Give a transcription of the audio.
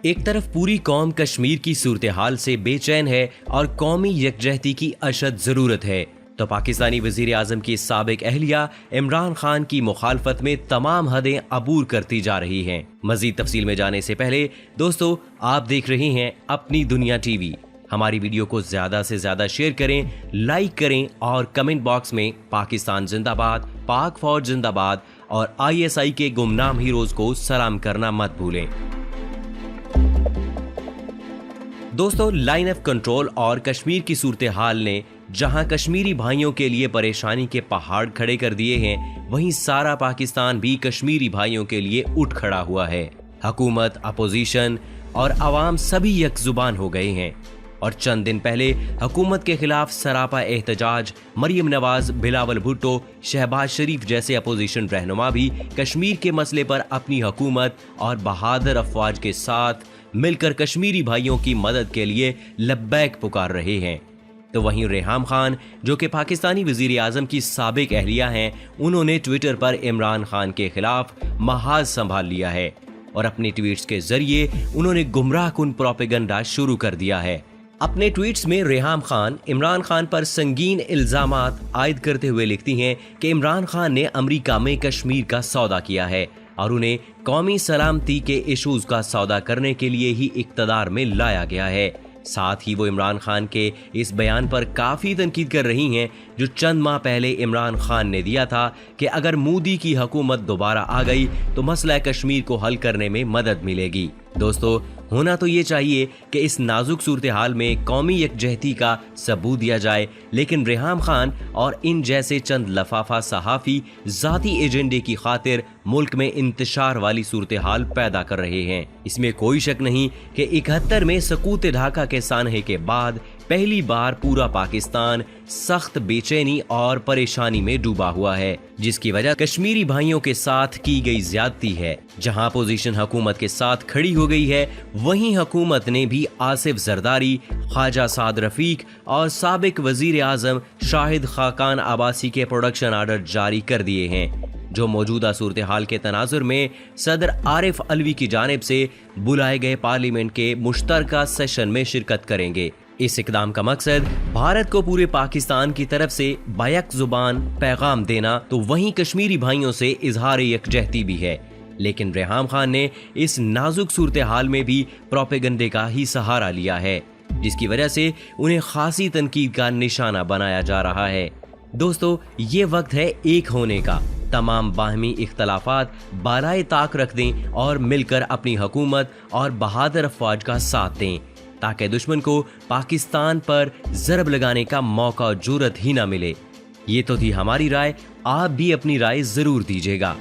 ایک طرف پوری قوم کشمیر کی صورتحال سے بے چین ہے اور قومی یکجہتی کی اشد ضرورت ہے، تو پاکستانی وزیر اعظم کی سابق اہلیہ عمران خان کی مخالفت میں تمام حدیں عبور کرتی جا رہی ہیں۔ مزید تفصیل میں جانے سے پہلے دوستو، آپ دیکھ رہے ہیں اپنی دنیا ٹی وی۔ ہماری ویڈیو کو زیادہ سے زیادہ شیئر کریں، لائک کریں اور کمنٹ باکس میں پاکستان زندہ باد، پاک فوج زندہ باد اور ISI کے گمنام ہیروز کو سلام کرنا مت بھولیں۔ دوستو، لائن آف کنٹرول اور کشمیر کی صورتحال نے جہاں کشمیری بھائیوں کے لیے پریشانی کے پہاڑ کھڑے کر دیے ہیں، وہیں سارا پاکستان بھی کشمیری بھائیوں کے لیے اٹھ کھڑا ہوا ہے۔ حکومت، اپوزیشن اور عوام سبھی یک زبان ہو گئے ہیں، اور چند دن پہلے حکومت کے خلاف سراپا احتجاج مریم نواز، بلاول بھٹو، شہباز شریف جیسے اپوزیشن رہنما بھی کشمیر کے مسئلے پر اپنی حکومت اور بہادر افواج کے ساتھ مل کر کشمیری بھائیوں کی مدد کے لیے لبیک پکار رہے ہیں۔ تو وہیں ریحام خان، جو کہ پاکستانی وزیر اعظم کی سابق اہلیہ ہیں، انہوں نے ٹویٹر پر عمران خان کے خلاف محاذ سنبھال لیا ہے اور اپنے ٹویٹس کے ذریعے انہوں نے گمراہ کن پروپیگنڈا شروع کر دیا ہے۔ اپنے ٹویٹس میں ریحام خان عمران خان پر سنگین الزامات عائد کرتے ہوئے لکھتی ہیں کہ عمران خان نے امریکہ میں کشمیر کا سودا کیا ہے اور انہیں قومی سلامتی کے ایشوز کا سودا کرنے کے لیے ہی اقتدار میں لایا گیا ہے۔ ساتھ ہی وہ عمران خان کے اس بیان پر کافی تنقید کر رہی ہیں جو چند ماہ پہلے عمران خان نے دیا تھا کہ اگر مودی کی حکومت دوبارہ آ گئی تو مسئلہ کشمیر کو حل کرنے میں مدد ملے گی۔ دوستو، ہونا تو یہ چاہیے کہ اس نازک صورتحال میں قومی یکجہتی کا ثبوت دیا جائے، لیکن ریحام خان اور ان جیسے چند لفافہ صحافی ذاتی ایجنڈے کی خاطر ملک میں انتشار والی صورتحال پیدا کر رہے ہیں۔ اس میں کوئی شک نہیں کہ 71 میں سقوط ڈھاکہ کے سانحے کے بعد پہلی بار پورا پاکستان سخت بے چینی اور پریشانی میں ڈوبا ہوا ہے، جس کی وجہ کشمیری بھائیوں کے ساتھ کی گئی زیادتی ہے۔ جہاں اپوزیشن حکومت کے ساتھ کھڑی ہو گئی ہے، وہیں حکومت نے بھی آصف زرداری، خواجہ سعد رفیق اور سابق وزیر اعظم شاہد خاقان عباسی کے پروڈکشن آرڈر جاری کر دیے ہیں، جو موجودہ صورتحال کے تناظر میں صدر عارف علوی کی جانب سے بلائے گئے پارلیمنٹ کے مشترکہ سیشن میں شرکت کریں گے۔ اس اقدام کا مقصد بھارت کو پورے پاکستان کی طرف سے بیک زبان پیغام دینا، تو وہیں کشمیری بھائیوں سے اظہار یکجہتی بھی ہے۔ لیکن ریحام خان نے اس نازک صورتحال میں بھی پروپیگنڈے کا ہی سہارا لیا ہے، جس کی وجہ سے انہیں خاصی تنقید کا نشانہ بنایا جا رہا ہے۔ دوستو، یہ وقت ہے ایک ہونے کا۔ تمام باہمی اختلافات بالائے طاق رکھ دیں اور مل کر اپنی حکومت اور بہادر افواج کا ساتھ دیں، تاکہ دشمن کو پاکستان پر ضرب لگانے کا موقع اور جرأت ہی نہ ملے۔ یہ تو تھی ہماری رائے، آپ بھی اپنی رائے ضرور دیجیے گا۔